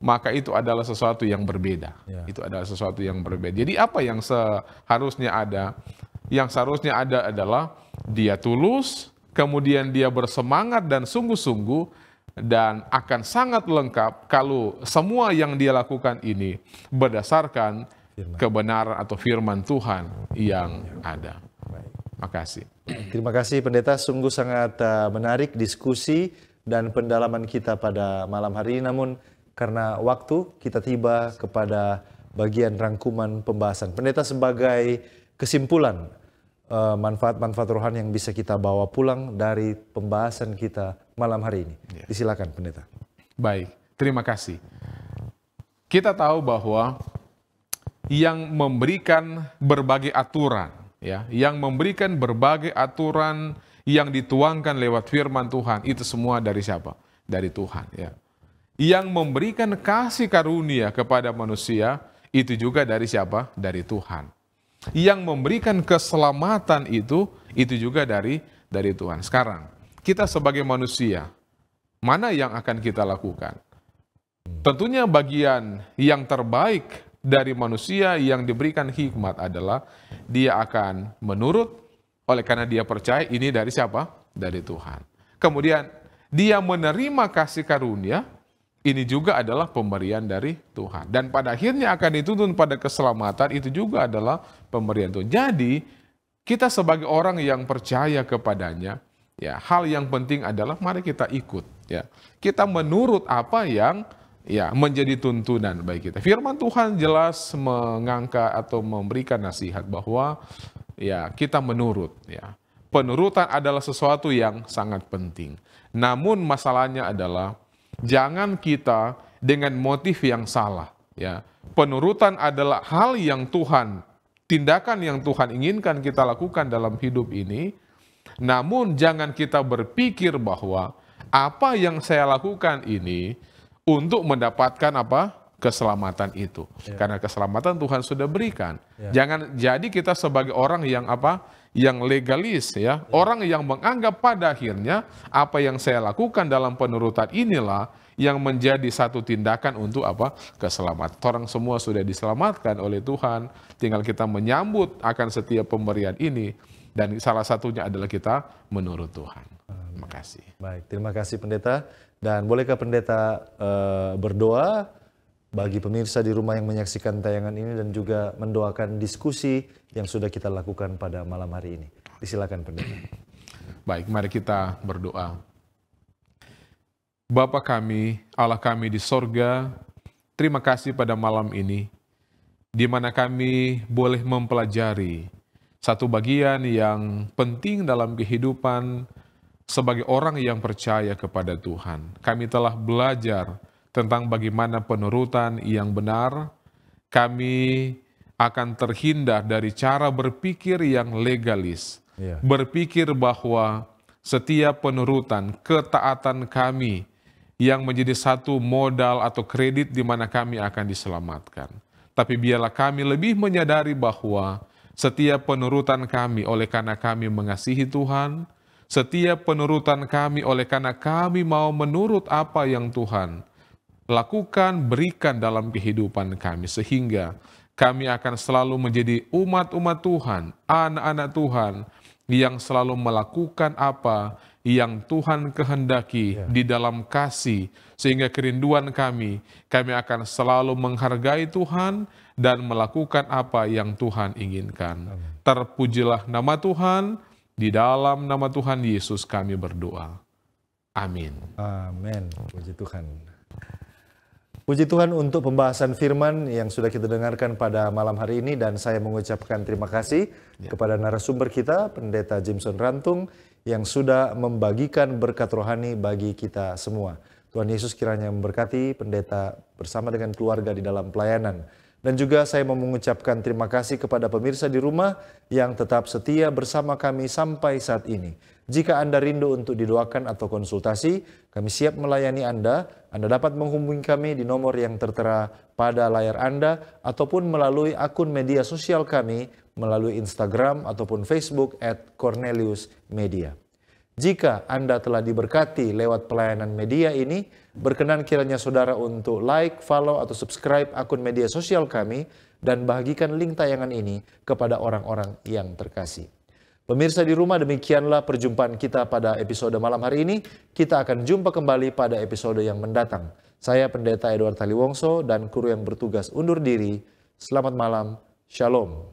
maka itu adalah sesuatu yang berbeda. Itu adalah sesuatu yang berbeda. Jadi apa yang seharusnya ada? Yang seharusnya ada adalah dia tulus, kemudian dia bersemangat dan sungguh-sungguh, dan akan sangat lengkap kalau semua yang dia lakukan ini berdasarkan kebenaran atau firman Tuhan yang ada. Makasih. Terima kasih pendeta, sungguh sangat menarik diskusi dan pendalaman kita pada malam hari ini. Namun karena waktu kita tiba kepada bagian rangkuman pembahasan. Pendeta, sebagai kesimpulan manfaat-manfaat rohani yang bisa kita bawa pulang dari pembahasan kita malam hari ini. Disilakan pendeta. Baik, terima kasih. Kita tahu bahwa yang memberikan berbagai aturan, ya, yang memberikan berbagai aturan yang dituangkan lewat firman Tuhan, itu semua dari siapa? Dari Tuhan, ya. Yang memberikan kasih karunia kepada manusia, itu juga dari siapa? Dari Tuhan. Yang memberikan keselamatan itu juga dari Tuhan. Sekarang, kita sebagai manusia, mana yang akan kita lakukan? Tentunya bagian yang terbaik dari manusia yang diberikan hikmat adalah dia akan menurut, oleh karena dia percaya ini dari siapa? Dari Tuhan. Kemudian dia menerima kasih karunia, ini juga adalah pemberian dari Tuhan. Dan pada akhirnya akan dituntun pada keselamatan, itu juga adalah pemberian Tuhan. Jadi kita sebagai orang yang percaya kepadanya, ya, hal yang penting adalah mari kita ikut, ya. Kita menurut apa yang ya menjadi tuntunan bagi kita. Firman Tuhan jelas mengangkat atau memberikan nasihat bahwa ya kita menurut, ya. Penurutan adalah sesuatu yang sangat penting. Namun masalahnya adalah jangan kita dengan motif yang salah, ya. Penurutan adalah hal yang Tuhan, tindakan yang Tuhan inginkan kita lakukan dalam hidup ini. Namun jangan kita berpikir bahwa apa yang saya lakukan ini untuk mendapatkan apa? Keselamatan itu. Karena keselamatan Tuhan sudah berikan. Jangan jadi kita sebagai orang yang apa? Yang legalis, ya. Orang yang menganggap pada akhirnya apa yang saya lakukan dalam penurutan inilah yang menjadi satu tindakan untuk apa? Keselamatan. Orang semua sudah diselamatkan oleh Tuhan, tinggal kita menyambut akan setiap pemberian ini, dan salah satunya adalah kita menurut Tuhan. Terima kasih. Baik, terima kasih pendeta. Dan bolehkah pendeta berdoa bagi pemirsa di rumah yang menyaksikan tayangan ini dan juga mendoakan diskusi yang sudah kita lakukan pada malam hari ini. Disilakan pendeta. Baik, mari kita berdoa. Bapa kami, Allah kami di sorga, terima kasih pada malam ini, di mana kami boleh mempelajari satu bagian yang penting dalam kehidupan sebagai orang yang percaya kepada Tuhan. Kami telah belajar tentang bagaimana penurutan yang benar. Kami akan terhindar dari cara berpikir yang legalis. Berpikir bahwa setiap penurutan, ketaatan kami yang menjadi satu modal atau kredit di mana kami akan diselamatkan. Tapi biarlah kami lebih menyadari bahwa setiap penurutan kami oleh karena kami mengasihi Tuhan, setiap penurutan kami oleh karena kami mau menurut apa yang Tuhan lakukan, berikan dalam kehidupan kami, sehingga kami akan selalu menjadi umat-umat Tuhan, anak-anak Tuhan, yang selalu melakukan apa yang Tuhan kehendaki di dalam kasih, sehingga kerinduan kami akan selalu menghargai Tuhan dan melakukan apa yang Tuhan inginkan. Terpujilah nama Tuhan, di dalam nama Tuhan Yesus kami berdoa. Amin. Amin. Puji Tuhan. Puji Tuhan untuk pembahasan firman yang sudah kita dengarkan pada malam hari ini, dan saya mengucapkan terima kasih kepada narasumber kita, Pendeta Jameson Rantung, yang sudah membagikan berkat rohani bagi kita semua. Tuhan Yesus kiranya memberkati pendeta bersama dengan keluarga di dalam pelayanan. Dan juga saya mau mengucapkan terima kasih kepada pemirsa di rumah yang tetap setia bersama kami sampai saat ini. Jika Anda rindu untuk didoakan atau konsultasi, kami siap melayani Anda. Anda dapat menghubungi kami di nomor yang tertera pada layar Anda ataupun melalui akun media sosial kami melalui Instagram ataupun Facebook @corneliusmedia. Jika Anda telah diberkati lewat pelayanan media ini, berkenan kiranya saudara untuk like, follow, atau subscribe akun media sosial kami dan bagikan link tayangan ini kepada orang-orang yang terkasih. Pemirsa di rumah, demikianlah perjumpaan kita pada episode malam hari ini. Kita akan jumpa kembali pada episode yang mendatang. Saya Pendeta Edward Taliwongso dan kru yang bertugas undur diri. Selamat malam, Shalom.